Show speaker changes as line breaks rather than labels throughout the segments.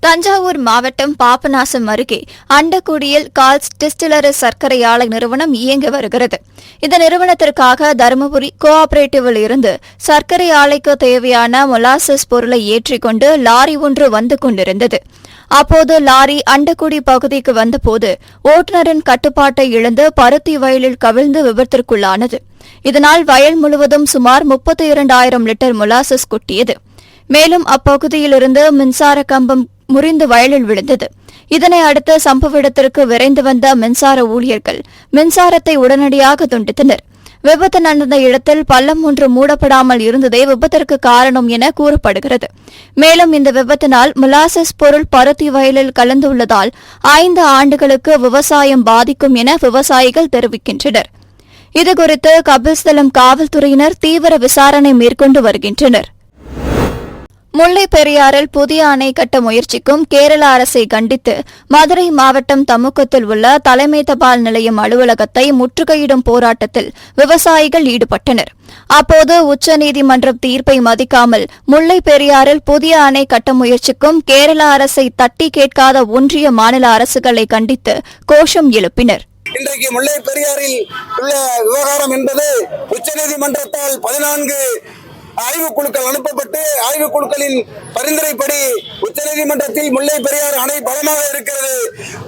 தஞ்சாவூர் மாவட்டம் பாபநாசம் அருகே அண்டக்குடியில் calls distillery சர்க்கரை ஆலை நிறுவனம் இயங்கி வருகிறது. இந்த நிறுவனத்திற்காக தருமபுரி கோஆபரேட்டிவில் இருந்து சர்க்கரை ஆலைக்கு தேவையான மொலாசஸ் பொருளை ஏற்றிக்கொண்டு லாரி ஒன்று வந்து கொண்டிருந்தது. அப்போது லாரி அண்டக்குடி பகுதிக்கு வந்தபோது ஓட்டுநரின் கட்டுப்பாட்டை இழந்து பருத்தி வயலில் கவிழ்ந்து விபத்திற்குள்ளானது. இதனால் வயல் முழுவதும் சுமார் 32,000 லிட்டர் மொலாசஸ் கொட்டியது. மேலும் அப்பகுதியிலிருந்து மின்சார கம்பம் முறிந்து வயலில் விழுந்தது. இதனை அடுத்து சம்பவ இடத்திற்கு விரைந்து வந்த மின்சார ஊழியர்கள் மின்சாரத்தை உடனடியாக துண்டித்தனர். விபத்து நடந்த இடத்தில் பள்ளம் ஒன்று மூடப்படாமல் இருந்ததே விபத்திற்கு காரணம் என கூறப்படுகிறது. மேலும் இந்த விபத்தினால் மொலாசஸ் பொருள் பருத்தி வயலில் கலந்துள்ளதால் 5 ஆண்டுகளுக்கு விவசாயம் பாதிக்கும் என விவசாயிகள் தெரிவிக்கின்றனர். இதுகுறித்து கபில்ஸ்தலம் காவல்துறையினர் தீவிர விசாரணை மேற்கொண்டு வருகின்றனர். முல்லை பெரியாறில் புதிய அணை கட்ட முயற்சிக்கும் கேரள அரசை கண்டித்து மதுரை மாவட்டம் தமுக்கத்தில் உள்ள தலைமை தபால் நிலையம் அலுவலகத்தை முற்றுகையிடும் போராட்டத்தில் விவசாயிகள் ஈடுபட்டனர். அப்போது உச்சநீதிமன்றம் தீர்ப்பை மதிக்காமல் முல்லை பெரியாறில் புதிய அணை கட்ட முயற்சிக்கும் கேரள அரசை தட்டி கேட்காத ஒன்றிய மாநில அரசுகளை கண்டித்து கோஷம் எழுப்பினர்.
இன்றைக்கு முல்லை பெரியாறில் உள்ள விவகாரம் என்பது உச்சநீதிமன்றத்தால் 14 ஆய்வுக்குழுக்கள் அனுப்பப்பட்டு ஆய்வுக்குழுக்களின் பரிந்துரைப்படி உச்சநீதிமன்றத்தில் முல்லை பெரியாறு அணை பலமாக இருக்கிறது.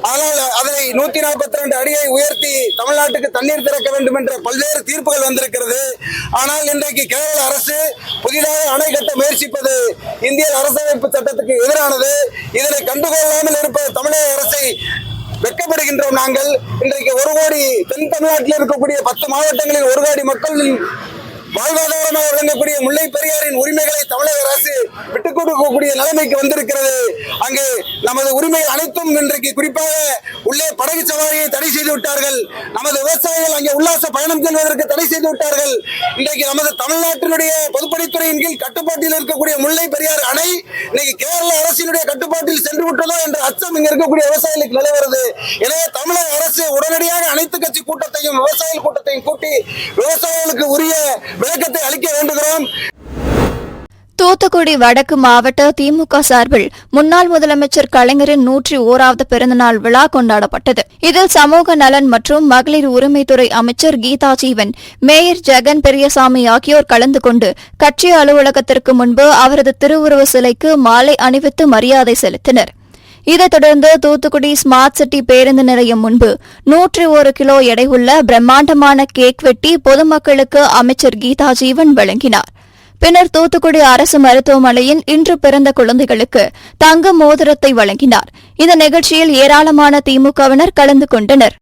ஆனால் அதனை 142 அடியை உயர்த்தி தமிழ்நாட்டுக்கு தண்ணீர் திறக்க வேண்டும் என்ற பல்வேறு தீர்ப்புகள் வந்திருக்கிறது. ஆனால் இன்றைக்கு கேரள அரசு புதிதாக அணை கட்ட முயற்சிப்பது இந்திய அரசமைப்பு சட்டத்துக்கு எதிரானது. இதனை கண்டுகொள்ளாமல் இருப்பது தமிழக அரசை வெட்கப்படுகின்றோம். நாங்கள் இன்றைக்கு 1 கோடி தென் தமிழ்நாட்டில் இருக்கக்கூடிய 10 மாவட்டங்களில் 1 கோடி மக்களின் வாழ்வாதாரமாக விளங்கக்கூடிய முல்லை பெரியாரின் உரிமைகளை தமிழக அரசு விட்டுக் கொடுக்கக்கூடிய நிலைமைக்கு வந்திருக்கிறது. அங்கு நமது உரிமைகள் அனைத்தும் இன்றைக்கு குறிப்பாக உள்ளே படகு சவாரியை தடை செய்து விட்டார்கள். நமது விவசாயிகள் அங்கே உல்லாச பயணம் செல்வதற்கு தடை செய்து விட்டார்கள். இன்றைக்கு நமது தமிழ்நாட்டினுடைய பொதுப்பணித்துறையின் கீழ் கட்டுப்பாட்டில் இருக்கக்கூடிய முல்லை பெரியாறு அணை இன்னைக்கு கேரள அரசினுடைய கட்டுப்பாட்டில் சென்று விட்டதோ என்ற அச்சம் இங்க இருக்கக்கூடிய விவசாயிகளுக்கு நிலவுகிறது. எனவே தமிழக அரசு உடனடியாக அனைத்து கட்சி கூட்டத்தையும் விவசாயிகள் கூட்டத்தையும் கூட்டி விவசாயிகளுக்கு உரிய விளக்கத்தை அளிக்க வேண்டுகிறோம்.
தூத்துக்குடி வடக்கு மாவட்ட திமுக சார்பில் முன்னாள் முதலமைச்சர் கலைஞரின் 101வது பிறந்தநாள் விழா கொண்டாடப்பட்டது. இதில் சமூக நலன் மற்றும் மகளிர் உரிமைத்துறை அமைச்சர் கீதா ஜீவன், மேயர் ஜெகன் பெரியசாமி ஆகியோர் கலந்து கொண்டு கட்சி அலுவலகத்திற்கு முன்பு அவரது திருவுருவ சிலைக்கு மாலை அணிவித்து மரியாதை செலுத்தினர். இதைத் தொடர்ந்து தூத்துக்குடி ஸ்மார்ட் சிட்டி பேருந்து நிலையம் முன்பு 101 கிலோ எடையுள்ள பிரம்மாண்டமான கேக் வெட்டி பொதுமக்களுக்கு அமைச்சர் கீதா ஜீவன் வழங்கினார். பின்னர் தூத்துக்குடி அரசு மருத்துவமனையில் இன்று பிறந்த குழந்தைகளுக்கு தங்க மோதிரத்தை வழங்கினார். இந்த நிகழ்ச்சியில் ஏராளமான திமுகவினர் கலந்து கொண்டனர்.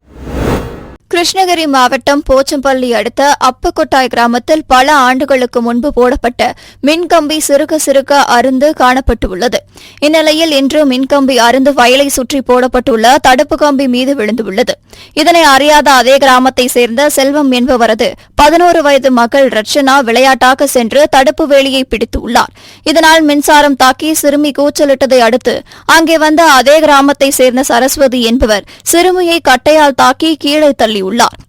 கிருஷ்ணகிரி மாவட்டம் போச்சம்பள்ளி அடுத்த அப்பக்கொட்டாய் கிராமத்தில் பல ஆண்டுகளுக்கு முன்பு போடப்பட்ட மின்கம்பி சிறுக சிறுக அருந்து காணப்பட்டுள்ளது. இந்நிலையில் இன்று மின்கம்பி அருந்து வயலை சுற்றி போடப்பட்டுள்ள தடுப்பு கம்பி மீது விழுந்துள்ளது. இதனை அறியாத அதே கிராமத்தை சேர்ந்த செல்வம் என்பவரது 11 வயது மகள் ரட்சனா விளையாட்டாக சென்று தடுப்பு வேலியை பிடித்துள்ளார். இதனால் மின்சாரம் தாக்கி சிறுமி கூச்சலிட்டதை அடுத்து அங்கே வந்த அதே கிராமத்தை சேர்ந்த சரஸ்வதி என்பவர் சிறுமியை கட்டையால் தாக்கி கீழே தள்ளியுள்ளார்.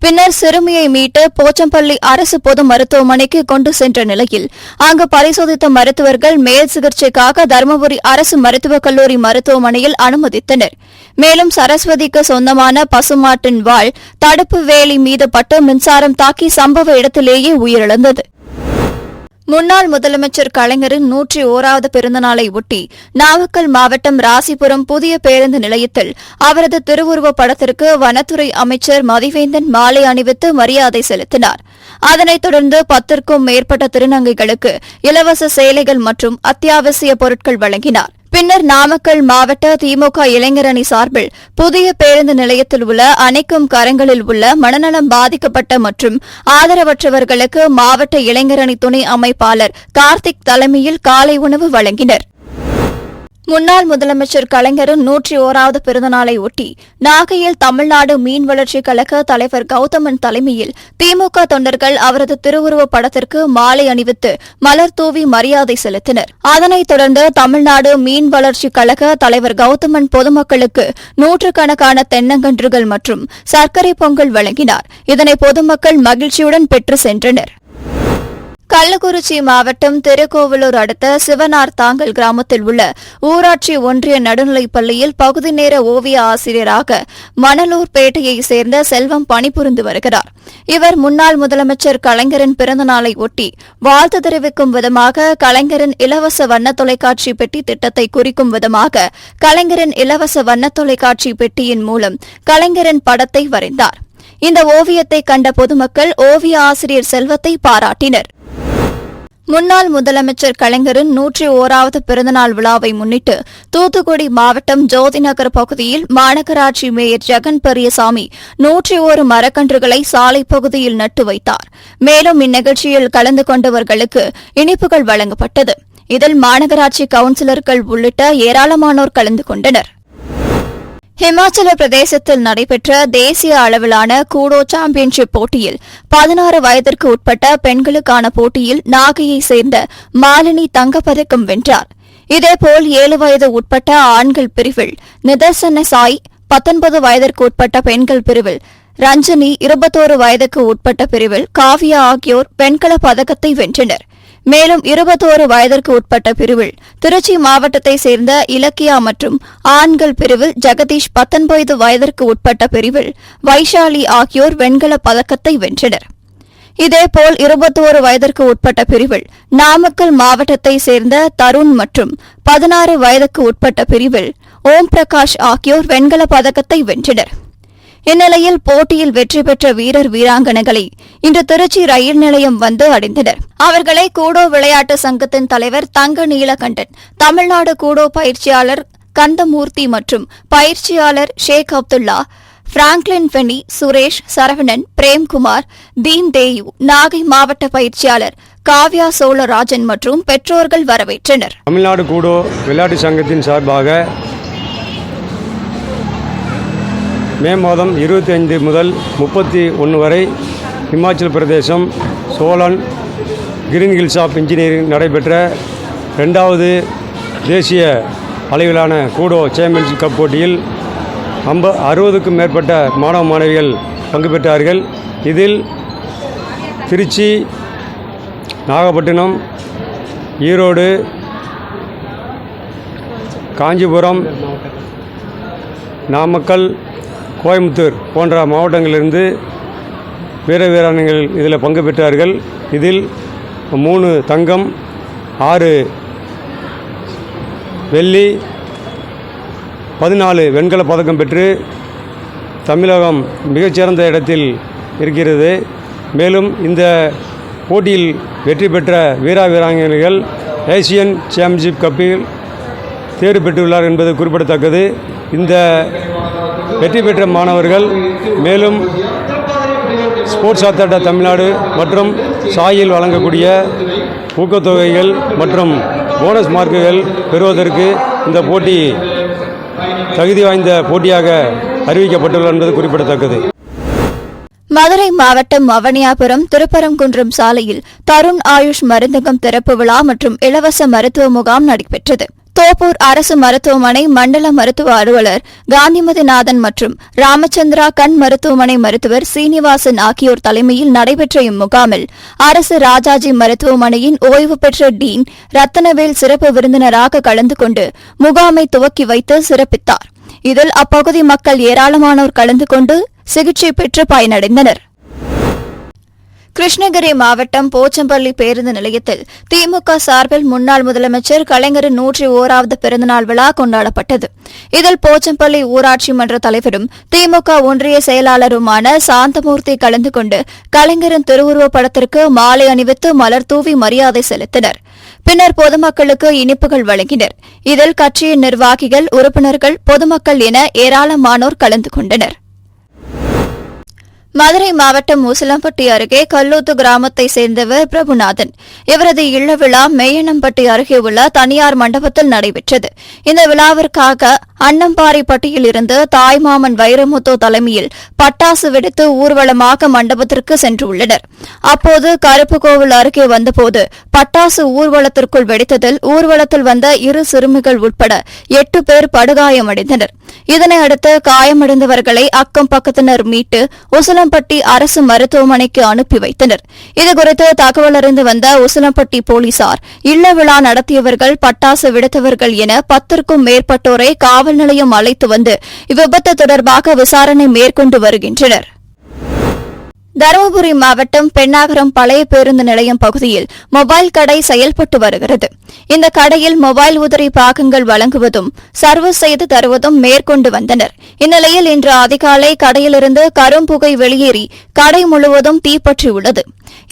பின்னர் சிறுமியை மீட்டு போச்சம்பள்ளி அரசு பொது மருத்துவமனைக்கு கொண்டு சென்ற நிலையில் அங்கு பரிசோதித்த மருத்துவர்கள் மேல் சிகிச்சைக்காக தருமபுரி அரசு மருத்துவக் கல்லூரி மருத்துவமனையில் அனுமதித்தனர். மேலும் சரஸ்வதிக்கு சொந்தமான பசுமாட்டின் வாள் தடுப்பு வேலி மீது பட்டு மின்சாரம் தாக்கி சம்பவ இடத்திலேயே உயிரிழந்தது. முன்னாள் முதலமைச்சர் கலைஞரின் 101வது பிறந்தநாளை ஒட்டி நாமக்கல் மாவட்டம் ராசிபுரம் புதிய பேருந்து நிலையத்தில் அவரது திருவுருவப் படத்திற்கு வனத்துறை அமைச்சர் மதிவேந்தன் மாலை அணிவித்து மரியாதை செலுத்தினார். அதனைத் தொடர்ந்து 10க்கும் மேற்பட்ட திருநங்கைகளுக்கு இலவச சேலைகள் மற்றும் அத்தியாவசிய பொருட்கள் வழங்கினார். பின்னர் நாமக்கல் மாவட்ட திமுக இளைஞரணி சார்பில் புதிய பேருந்து நிலையத்தில் உள்ள அணைக்கும் கரங்களில் உள்ள மனநலம் பாதிக்கப்பட்ட மற்றும் ஆதரவற்றவர்களுக்கு மாவட்ட இளைஞரணி துணை அமைப்பாளர் கார்த்திக் தலைமையில் காலை உணவு வழங்கினர். முன்னாள் முதலமைச்சர் கலைஞரின் 101வது பிறந்தநாளை ஒட்டி நாகையில் தமிழ்நாடு மீன் வளர்ச்சிக் கழக தலைவர் கௌதமன் தலைமையில் திமுக தொண்டர்கள் அவரது திருவுருவப் படத்திற்கு மாலை அணிவித்து மலர் தூவி மரியாதை செலுத்தினர். அதனைத் தொடர்ந்து தமிழ்நாடு மீன் வளர்ச்சிக் கழக தலைவர் கௌதமன் பொதுமக்களுக்கு 100கணக்கான தென்னங்கன்றுகள் மற்றும் சர்க்கரை பொங்கல் வழங்கினார். இதனை பொதுமக்கள் மகிழ்ச்சியுடன் பெற்று சென்றனர். கள்ளக்குறிச்சி மாவட்டம் திருக்கோவிலூர் அடுத்த சிவனார் தாங்கல் கிராமத்தில் உள்ள ஊராட்சி ஒன்றிய நடுநிலைப் பள்ளியில் பகுதி நேர ஓவிய ஆசிரியராக மணலூர்பேட்டையைச் சேர்ந்த செல்வம் பணிபுரிந்து வருகிறார். இவர் முன்னாள் முதலமைச்சர் கலைஞரின் பிறந்தநாளை ஒட்டி வாழ்த்து தெரிவிக்கும் விதமாக கலைஞரின் இலவச வண்ண தொலைக்காட்சி பெட்டி திட்டத்தை குறிக்கும் விதமாக கலைஞரின் இலவச வண்ண தொலைக்காட்சி பெட்டியின் மூலம் கலைஞரின் படத்தை வரைந்தார். இந்த ஓவியத்தை கண்ட பொதுமக்கள் ஓவிய ஆசிரியர் செல்வத்தை பாராட்டினர். முன்னாள் முதலமைச்சர் கலைஞரின் 101வது பிறந்தநாள் விழாவை முன்னிட்டு தூத்துக்குடி மாவட்டம் ஜோதிநகர் பகுதியில் மாநகராட்சி மேயர் ஜெகன் பெரியசாமி 101 மரக்கன்றுகளை சாலை பகுதியில் நட்டு வைத்தார். மேலும் இந்நிகழ்ச்சியில் கலந்து கொண்டவர்களுக்கு இனிப்புகள் வழங்கப்பட்டது. இதில் மாநகராட்சி கவுன்சிலர்கள் உள்ளிட்ட ஏராளமானோர் கலந்து கொண்டனர். ஹிமாச்சல பிரதேசத்தில் நடைபெற்ற தேசிய அளவிலான கூடோ சாம்பியன்ஷிப் போட்டியில் 16 வயதிற்கு உட்பட்ட பெண்களுக்கான போட்டியில் நாகையைச் சேர்ந்த மாலினி தங்கப்பதக்கம் வென்றார். இதேபோல் 7 வயது உட்பட்ட ஆண்கள் பிரிவில் நிதர்சன சாய், 19 வயதிற்கு உட்பட்ட பெண்கள் பிரிவில் ரஞ்சனி, 21 வயதுக்கு உட்பட்ட பிரிவில் காவியா ஆகியோர் வெண்கலப் பதக்கத்தை வென்றனர். மேலும் 21 வயதிற்கு உட்பட்ட பிரிவில் திருச்சி மாவட்டத்தைச் சேர்ந்த இலக்கியா மற்றும் ஆண்கள் பிரிவில் ஜெகதீஷ், 19 வயதிற்கு உட்பட்ட பிரிவில் வைஷாலி ஆகியோர் வெண்கலப் பதக்கத்தை வென்றனர். இதேபோல் 21 வயதிற்கு உட்பட்ட பிரிவில் நாமக்கல் மாவட்டத்தைச் சேர்ந்த தருண் மற்றும் 16 வயதுக்கு உட்பட்ட பிரிவில் ஓம் பிரகாஷ் ஆகியோர் வெண்கலப் பதக்கத்தை வென்றனர். இந்நிலையில் போட்டியில் வெற்றி பெற்ற வீரர் வீராங்கனைகளை இன்று திருச்சி ரயில் நிலையம் வந்து அடைந்தனர். அவர்களை கூடோ விளையாட்டு சங்கத்தின் தலைவர் தங்க நீலகண்டன், தமிழ்நாடு கூடோ பயிற்சியாளர் கந்தமூர்த்தி மற்றும் பயிற்சியாளர் ஷேக் அப்துல்லா, பிராங்க்லின் ஃபெனி, சுரேஷ், சரவணன், பிரேம்குமார், தீன் தேயு, நாகை மாவட்ட பயிற்சியாளர் காவ்யா சோழராஜன் மற்றும் பெற்றோர்கள் வரவேற்றனர்.
தமிழ்நாடு கூடோ விளையாட்டு சங்கத்தின் சார்பாக மே மாதம் 25 முதல் 31 வரை Himachal Pradesh Solan green hills of engineering நடைபெற்ற 2வது தேசிய அளவிலான கூடோ சாம்பியன்ஷிப் கப் போட்டியில் 60க்கும் மேற்பட்ட மாணவ மாணவிகள் பங்கு பெற்றார்கள். இதில் திருச்சி, நாகப்பட்டினம், ஈரோடு, காஞ்சிபுரம், நாமக்கல், கோயம்புத்தூர் போன்ற மாவட்டங்களிலிருந்து வீர வீராங்கனைகள் இதில் பங்கு பெற்றார்கள். இதில் 3 தங்கம், 6 வெள்ளி, 14 வெண்கலப் பதக்கம் பெற்று தமிழகம் மிகச்சிறந்த இடத்தில் இருக்கிறது. மேலும் இந்த போட்டியில் வெற்றி பெற்ற வீராங்கனைகள் ஏசியன் சாம்பியன்ஷிப் கப்பில் தேர்வு பெற்றுள்ளார் என்பது குறிப்பிடத்தக்கது. இந்த வெற்றி பெற்ற மாணவர்கள் மேலும் ஸ்போர்ட்ஸ் அத்தாரிட்டி தமிழ்நாடு மற்றும் சாயில் வழங்கக்கூடிய ஊக்கத்தொகைகள் மற்றும் போனஸ் மார்க்குகள் பெறுவதற்கு இந்த போட்டி தகுதி வாய்ந்த போட்டியாக அறிவிக்கப்பட்டுள்ளது என்பது குறிப்பிடத்தக்கது.
மதுரை மாவட்டம் அவனியாபுரம் திருப்பரங்குன்றம் சாலையில் தருண் ஆயுஷ் மருந்தகம் திறப்பு விழா மற்றும் இலவச மருத்துவ முகாம் நடைபெற்றது. தோப்பூர் அரசு மருத்துவமனை மண்டல மருத்துவ அலுவலர் காந்திமதிநாதன் மற்றும் ராமச்சந்திரா கண் மருத்துவமனை மருத்துவர் சீனிவாசன் ஆகியோர் தலைமையில் நடைபெற்ற இம்முகாமில் அரசு ராஜாஜி மருத்துவமனையின் ஓய்வு பெற்ற டீன் ரத்தனவேல் சிறப்பு விருந்தினராக கலந்து கொண்டு முகாமை துவக்கி வைத்து சிறப்பித்தார். இதில் அப்பகுதி மக்கள் ஏராளமானோர் கலந்து கொண்டு சிகிச்சை பெற்று பயனடைந்தனர். கிருஷ்ணகிரி மாவட்டம் போச்சம்பள்ளி பேருந்து நிலையத்தில் திமுக சார்பில் முன்னாள் முதலமைச்சர் கலைஞரின் 101வது பிறந்தநாள் விழா கொண்டாடப்பட்டது. இதில் போச்சம்பள்ளி ஊராட்சி மன்ற தலைவரும் திமுக ஒன்றிய செயலாளருமான சாந்தமூர்த்தி கலந்து கொண்டு கலைஞரின் திருவுருவப் படத்திற்கு மாலை அணிவித்து மலர் தூவி மரியாதை செலுத்தினர். பின்னர் பொதுமக்களுக்கு இனிப்புகள் வழங்கினர். இதில் கட்சியின் நிர்வாகிகள், உறுப்பினர்கள், பொதுமக்கள் என ஏராளமானோர் கலந்து கொண்டனர். மதுரை மாவட்டம் உசிலம்பட்டி அருகே கல்லூத்து கிராமத்தைச் சேர்ந்தவர் பிரபுநாதன். இவரது இல்ல விழா மேயனம்பட்டி அருகே உள்ள தனியார் மண்டபத்தில் நடைபெற்றது. இந்த விழாவிற்காக அன்னம்பாறைப்பட்டியில் இருந்து தாய்மாமன் வைரமுத்து தலைமையில் பட்டாசு வெடித்து ஊர்வலமாக மண்டபத்திற்கு சென்றுள்ளனர். அப்போது கருப்புக்கோவில் அருகே வந்தபோது பட்டாசு ஊர்வலத்திற்குள் வெடித்ததில் ஊர்வலத்தில் வந்த 2 சிறுமிகள் உட்பட 8 பேர் படுகாயமடைந்தனர். இதனையடுத்து காயமடைந்தவர்களை அக்கம் பக்கத்தினர் மீட்டு உசிலம்பட்டி அரசு மருத்துவமனைக்கு அனுப்பி வைத்தனர். இதுகுறித்து தகவல் அறிந்து வந்த உசிலம்பட்டி போலீசார் இல்ல விழா நடத்தியவர்கள், பட்டாசு வெடித்தவர்கள் என 10க்கும் மேற்பட்டோரை காவல் நிலையம் அழைத்து வந்து இவ்விபத்து தொடர்பாக விசாரணை மேற்கொண்டு வருகின்றனர். தருமபுரி மாவட்டம் பென்னாகரம் பழைய பேருந்து நிலையம் பகுதியில் மொபைல் கடை செயல்பட்டு வருகிறது. இந்த கடையில் மொபைல் உதிரி பாகங்கள் வழங்குவதும் சர்வீஸ் செய்து தருவதும் மேற்கொண்டு வந்தனர். இந்நிலையில் இன்று அதிகாலை கடையிலிருந்து கரும்புகை வெளியேறி கடை முழுவதும் தீப்பற்றியுள்ளது.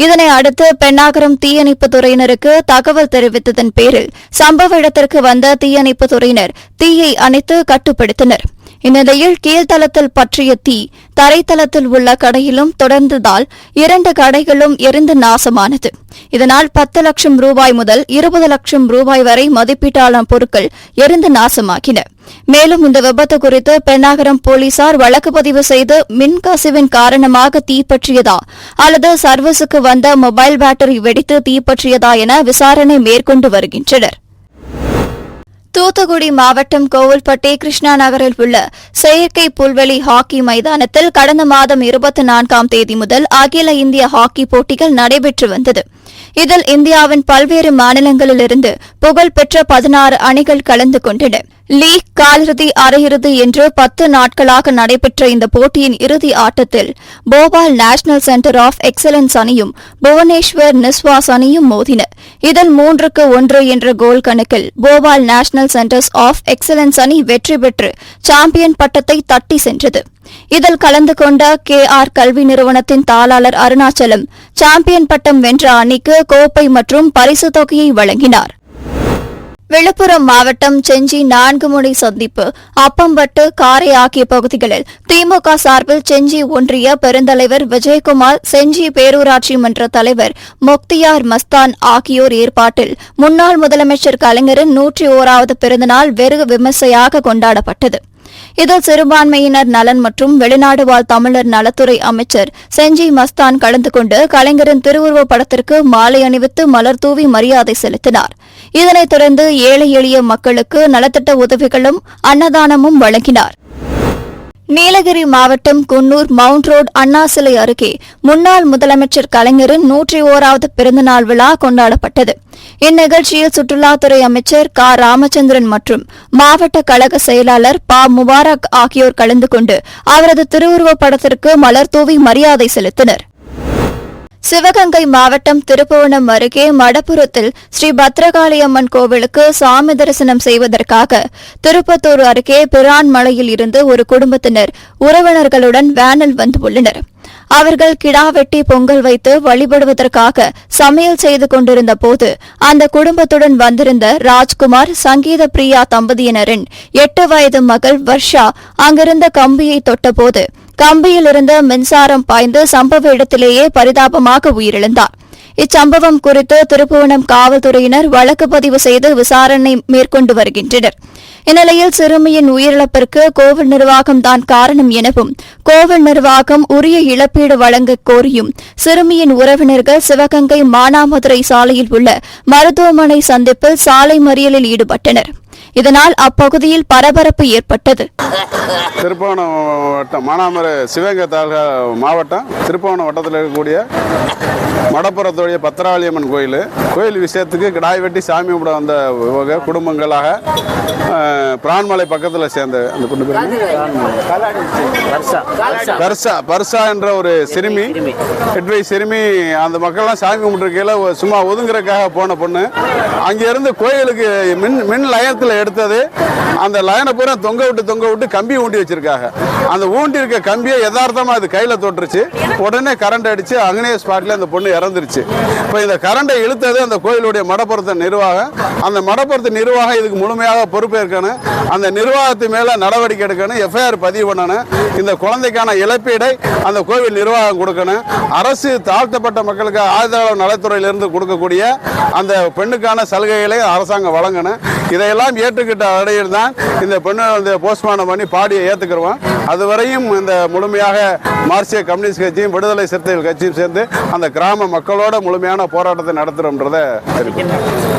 இதனை அடுத்து பென்னாகரம் தீயணைப்புத் துறையினருக்கு தகவல் தெரிவித்ததன் பேரில் சம்பவ இடத்திற்கு வந்த தீயணைப்புத் துறையினர் தீயை அணைத்து கட்டுப்படுத்தினர். இந்நிலையில் கீழ்த்தளத்தில் பற்றிய தீ தரைத்தளத்தில் உள்ள கடையிலும் தொடர்ந்ததால் 2 கடைகளும் எரிந்து நாசமானது. இதனால் 10 லட்சம் ரூபாய் முதல் 20 லட்சம் ரூபாய் வரை மதிப்பீட்டான பொருட்கள் எரிந்து நாசமாகின. மேலும் இந்த விபத்து குறித்து பென்னாகரம் போலீசார் வழக்கு பதிவு செய்து மின்கசிவின் காரணமாக தீப்பற்றியதா அல்லது சர்வீஸுக்கு வந்த மொபைல் பேட்டரி வெடித்து தீப்பற்றியதா என விசாரணை மேற்கொண்டு வருகின்றனர். தூத்துக்குடி மாவட்டம் கோவில்பட்டி கிருஷ்ணா நகரில் உள்ள செயற்கை புல்வெளி ஹாக்கி மைதானத்தில் கடந்த மாதம் 24ஆம் தேதி முதல் அகில இந்திய ஹாக்கி போட்டிகள் நடைபெற்று வந்தது. இதில் இந்தியாவின் பல்வேறு மாநிலங்களிலிருந்து புகழ்பெற்ற 16 அணிகள் கலந்து கொண்டன. லீக், காலிறுதி, அரையிறுதி என்று 10 நாட்களாக நடைபெற்ற இந்த போட்டியின் இறுதி ஆட்டத்தில் Bhopal national centre of excellence அணியும் புவனேஸ்வர் நிஸ்வாஸ் அணியும் மோதின. இதில் 3-1 என்ற கோல் கணக்கில் Bhopal national centres of excellence அணி வெற்றி பெற்று சாம்பியன் பட்டத்தை தட்டி சென்றது. இதில் கலந்து கொண்ட KR கல்வி நிறுவனத்தின் தாளாளர் அருணாச்சலம் சாம்பியன் பட்டம் வென்ற அணிக்கு கோப்பை மற்றும் பரிசுத் தொகையை வழங்கினார். விழுப்புரம் மாவட்டம் செஞ்சி 4 முனை சந்திப்பு, அப்பம்பட்டு, காரை ஆகிய பகுதிகளில் திமுக சார்பில் செஞ்சி ஒன்றிய பெருந்தலைவர் விஜயகுமார், செஞ்சி பேரூராட்சி மன்ற தலைவர் முக்தியார் மஸ்தான் ஆகியோர் ஏற்பாட்டில் முன்னாள் முதலமைச்சர் கலைஞரின் 101வது பிறந்தநாள் வெகு விமர்சையாக கொண்டாடப்பட்டது. இதில் சிறுபான்மையினர் நலன் மற்றும் வெளிநாடு வாழ் தமிழர் நலத்துறை அமைச்சர் செஞ்சி மஸ்தான் கலந்து கொண்டு கலைஞரின் திருவுருவப் படத்திற்கு மாலை அணிவித்து மலர் தூவி மரியாதை செலுத்தினார். இதனைத் தொடர்ந்து ஏழை எளிய மக்களுக்கு நலத்திட்ட உதவிகளும் அன்னதானமும் வழங்கினார். நீலகிரி மாவட்டம் குன்னூர் மவுண்ட் ரோடு அண்ணா சிலை அருகே முன்னாள் முதலமைச்சர் கலைஞரின் 101வது பிறந்தநாள் விழா கொண்டாடப்பட்டது. இந்நிகழ்ச்சியில் சுற்றுலாத்துறை அமைச்சர் க. ராமச்சந்திரன் மற்றும் மாவட்ட கழக செயலாளர் ப. முபாரக் ஆகியோர் கலந்து கொண்டு அவரது திருவுருவப் படத்திற்கு மலர் தூவி மரியாதை செலுத்தினர். சிவகங்கை மாவட்டம் திருப்புவனம் அருகே மடப்புரத்தில் ஸ்ரீ பத்ரகாளியம்மன் கோவிலுக்கு சாமி தரிசனம் செய்வதற்காக திருப்பத்தூர் அருகே பிரான்மலையில் இருந்து ஒரு குடும்பத்தினர் உறவினர்களுடன் வேனில் வந்துள்ளனர். அவர்கள் கிடா வெட்டி பொங்கல் வைத்து வழிபடுவதற்காக சமையல் செய்து கொண்டிருந்த போது அந்த குடும்பத்துடன் வந்திருந்த ராஜ்குமார், சங்கீத பிரியா தம்பதியினரின் 8 வயது மகள் வர்ஷா அங்கிருந்த கம்பியை தொட்டபோது கம்பியிலிருந்து மின்சாரம் பாய்ந்து சம்பவ இடத்திலேயே பரிதாபமாக உயிரிழந்தார். இச்சம்பவம் குறித்து திருப்புவனம் காவல்துறையினர் வழக்கு பதிவு செய்து விசாரணை மேற்கொண்டு வருகின்றனர். இந்நிலையில் சிறுமியின் உயிரிழப்பிற்கு கோவில் நிர்வாகம்தான் காரணம் எனவும் கோவில் நிர்வாகம் உரிய இழப்பீடு வழங்க கோரியும் சிறுமியின் உறவினர்கள் சிவகங்கை மானாமதுரை சாலையில் உள்ள மருத்துவமனை சந்திப்பில் சாலை மறியலில் ஈடுபட்டனர். இதனால் அப்பகுதியில் பரபரப்பு ஏற்பட்டது.
திருப்புவனம் வட்டம் மானாமதுரை சிவகங்கை தாலுகா மாவட்டம் திருப்புவனம் வட்டத்தில் இருக்கக்கூடிய மடப்புறத்துடைய பத்ரகாளியம்மன் கோயில் விஷயத்துக்கு கிடாய் வெட்டி சாமி கும்பிட வந்த குடும்பங்களாக பிரான்மலை பக்கத்தில் சேர்ந்த அந்த குடும்பம் பர்சா என்ற ஒரு சிறுமி, 8 வயசு சிறுமி, அந்த மக்கள்லாம் சாமி கும்பிட்டுருக்கையில் சும்மா ஒதுங்குறதுக்காக போன பொண்ணு அங்கிருந்து கோயிலுக்கு மின் லயத்தில் எடுத்தது. அந்த லயனை பூரா தொங்க விட்டு கம்பி ஊண்டி வச்சிருக்காங்க. அந்த ஊண்டி இருக்க கம்பியை யதார்த்தமா அது கையில தொட்டுருச்சு. உடனே கரண்ட் அடிச்சு அங்கனே ஸ்பாட்ல அந்த பொண்ணு இறந்துருச்சு. இப்போ இந்த கரண்டை இழுத்தது அந்த கோயிலுடைய மடப்புறத்து நிர்வாகம். அந்த மடப்புறத்து நிர்வாகம் இதுக்கு முழுமையாக பொறுப்பேற்கணும். அந்த நிர்வாகத்து மேல நடவடிக்கை எடுக்கணும், எஃப்ஐஆர் பதிவு பண்ணணும். இந்த குழந்தைக்கான இழப்பீடை அந்த கோவில் நிர்வாகம் கொடுக்கணும். அரசு தாழ்த்தப்பட்ட மக்களுக்கு ஆதரவு நலத்துறையிலிருந்து கொடுக்கக்கூடிய அந்த பெண்ணுக்கான சலுகைகளை அரசாங்கம் வழங்கணும். இதையெல்லாம் ஏற்றுக்கிட்ட அடையில் தான் இந்த பெண்ணை போஸ்ட்மார்ட்டம் பண்ணி பாடியை ஏற்றுக்கிறோம். அதுவரையும் இந்த முழுமையாக மார்க்சிய கம்யூனிஸ்ட் கட்சியும் விடுதலை சிறுத்தைகள் கட்சியும் சேர்ந்து அந்த கிராம மக்களோட முழுமையான போராட்டத்தை நடத்துறோம்ன்றதை தெரிவிக்கிறேன்.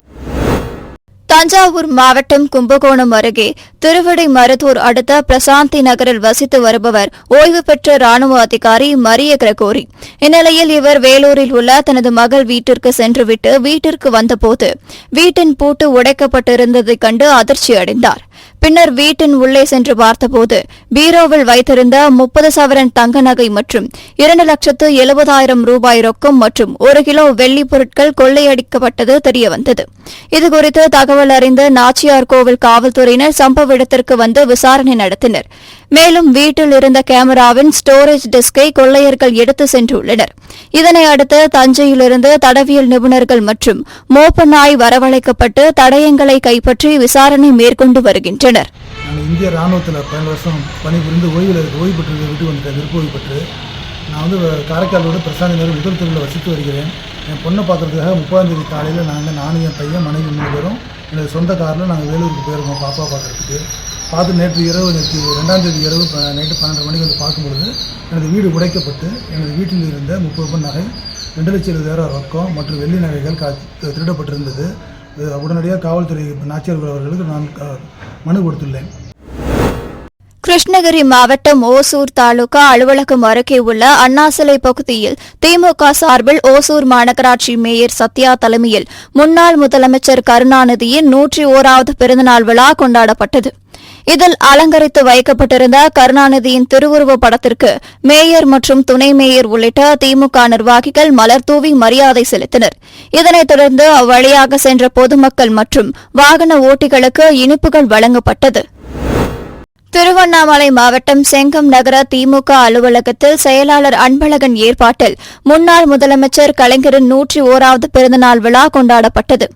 தஞ்சாவூர் மாவட்டம் கும்பகோணம் அருகே திருவிடைமருதூர் அடுத்த பிரசாந்தி நகரில் வசித்து வருபவர் ஓய்வு பெற்ற ராணுவ அதிகாரி மரிய கிரகோரி. இந்நிலையில் இவர் வேலூரில் உள்ள தனது மகள் வீட்டிற்கு சென்றுவிட்டு வீட்டிற்கு வந்தபோது வீட்டின் பூட்டு உடைக்கப்பட்டிருந்ததைக் கண்டு அதிர்ச்சி அடைந்தார். பின்னர் வீட்டின் உள்ளே சென்று பார்த்தபோது பீரோவில் வைத்திருந்த 30 சவரன் தங்க நகை மற்றும் 2,70,000 ரூபாய் ரொக்கம் மற்றும் 1 கிலோ வெள்ளி பொருட்கள் கொள்ளையடிக்கப்பட்டது தெரியவந்தது. இதுகுறித்து தகவல் அறிந்த நாச்சியார் கோவில் காவல்துறையினர் சம்பவ இடத்திற்கு வந்து விசாரணை நடத்தினர். மேலும் வீட்டில் இருந்த கேமராவின் ஸ்டோரேஜ் டிஸ்கை கொள்ளையர்கள் எடுத்து சென்றுள்ளனர். இதனை அடுத்து தஞ்சையிலிருந்து தடவியல் நிபுணர்கள் மற்றும் மோப்ப நாய் வரவழைக்கப்பட்டு தடயங்களை கைப்பற்றி விசாரணை மேற்கொண்டு வருகின்றனர்.
இந்திய ராணுவத்தில் 12 வருஷம் பணிபுரிந்து ஓய்வு பெற்று வீட்டு வந்துட்டேன், விருப்ப பெற்று. நான் காரைக்காலோடு பிரசாந்தி நகர் முதல் தெருவில் வசித்து வருகிறேன். என் பொண்ணை பார்க்குறதுக்காக 30ஆம் தேதி காலையில் நானும் என் பையன் மனைவி 3 பேரும் எனது சொந்த காரில் நாங்கள் வேலூருக்கு போயிருக்கோம் பாப்பா பார்க்குறதுக்கு. பார்த்து நேற்று 2ஆம் தேதி இரவு நைட்டு 12:30 மணிக்கு வந்து பார்க்கும்பொழுது எனது வீடு உடைக்கப்பட்டு எனது வீட்டில் இருந்த 30 பவுன் நகை, 2,70,000 ரொக்கம் மற்றும் வெள்ளி நகைகள் திருடப்பட்டிருந்தது. உடனடியாக காவல்துறை நாச்சியார் அவர்களுக்கு நான் மனு கொடுத்துள்ளேன்.
கிருஷ்ணகிரி மாவட்டம் ஓசூர் தாலுகா அலுவலகம் அருகே உள்ள அண்ணாசிலை பகுதியில் திமுக சார்பில் ஓசூர் மாநகராட்சி மேயர் சத்யா தலைமையில் முன்னாள் முதலமைச்சர் கருணாநிதியின் 101வது பிறந்தநாள் விழா கொண்டாடப்பட்டது. இதில் அலங்கரித்து வைக்கப்பட்டிருந்த கருணாநிதியின் திருவுருவப் படத்திற்கு மேயர் மற்றும் துணை மேயர் உள்ளிட்ட திமுக நிர்வாகிகள் மலர்தூவி மரியாதை செலுத்தினர். இதனைத் தொடர்ந்து அவ்வழியாக சென்ற பொதுமக்கள் மற்றும் வாகன ஓட்டிகளுக்கு இனிப்புகள் வழங்கப்பட்டது. திருவண்ணாமலை மாவட்டம் செங்கம் நகர திமுக அலுவலகத்தில் செயலாளர் அன்பழகன் ஏற்பாட்டில் முன்னாள் முதலமைச்சர் கலைஞரின் 101வது பிறந்தநாள் விழா கொண்டாடப்பட்டது.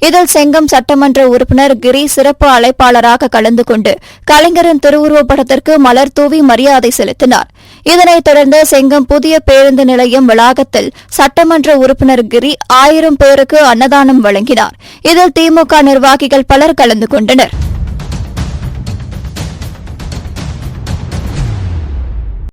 இதில் செங்கம் சட்டமன்ற உறுப்பினர் கிரி சிறப்பு அழைப்பாளராக கலந்து கொண்டு கலைஞரின் திருவுருவப் படத்திற்கு மலர் தூவி மரியாதை செலுத்தினார். இதனைத் தொடர்ந்து செங்கம் புதிய பேருந்து நிலையம் வளாகத்தில் சட்டமன்ற உறுப்பினர் கிரி 1000 பேருக்கு அன்னதானம் வழங்கினார். இதில் திமுக நிர்வாகிகள் பலர் கலந்து கொண்டனர்.